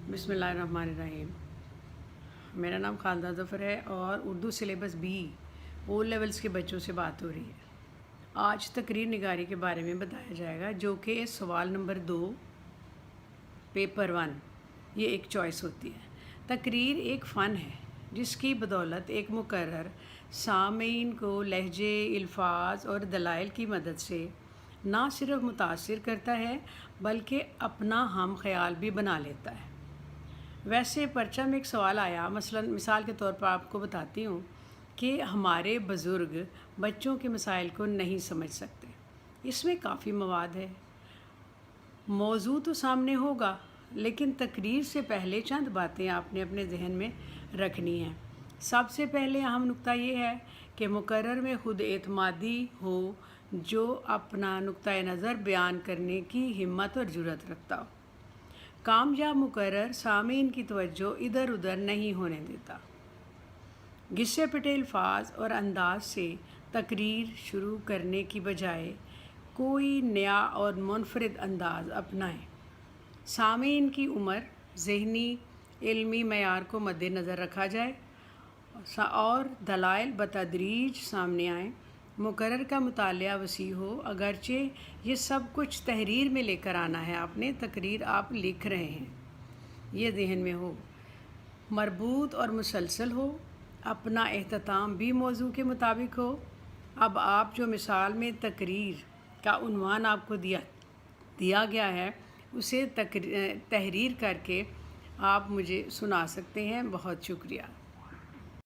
बिस्मिल्लाहिर्रहमानिर्रहीम। मेरा नाम खालदा ज़फ़र है और Urdu syllabus B O levels के बच्चों से बात हो रही है। आज तकरीर निगारी के बारे में बताया जाएगा, जो कि सवाल नंबर 2 पेपर 1 ये एक चॉइस होती है। तकरीर एक फ़न है जिसकी बदौलत एक मुकर्रर सामीन को लहजे, अल्फाज और दलाइल की मदद से ना सिर्फ मुतासिर करता है बल्कि अपना हम ख्याल भी बना लेता है। वैसे पर्चा में एक सवाल आया, मसलन मिसाल के तौर पर आपको बताती हूँ कि हमारे बुज़ुर्ग बच्चों के मसाइल को नहीं समझ सकते। इसमें काफ़ी मवाद है। मौजू तो सामने होगा, लेकिन तकरीर से पहले चंद बातें आपने अपने जहन में रखनी हैं। सबसे पहले अहम नुक्ता ये है कि मुकर्रर में खुद एतमादी हो, जो अपना नुक्ता नज़र बयान करने की हिम्मत और जुर्रत रखता हो। कामयाब मुकर्रर सामीन की तवज्जो इधर उधर नहीं होने देता। घिस्से पिटे अल्फाज और अंदाज से तकरीर शुरू करने की बजाय कोई नया और मुनफरिद अंदाज अपनाएं। सामीन की उम्र, ज़हनी इल्मी मयार को मद्देनज़र रखा जाए और दलाइल बतदरीज सामने आएँ। मुकर्रर का मुतालिया वसी हो, अगरचे ये सब कुछ तहरीर में लेकर आना है आपने, तकरीर आप लिख रहे हैं, ये ज़हन में हो। मरबूत और मुसलसल हो, अपना एहतमाम भी मौजू के मुताबिक हो। अब आप जो मिसाल में तकरीर का उन्वान आपको दिया गया है, उसे तहरीर करके आप मुझे सुना सकते हैं। बहुत शुक्रिया।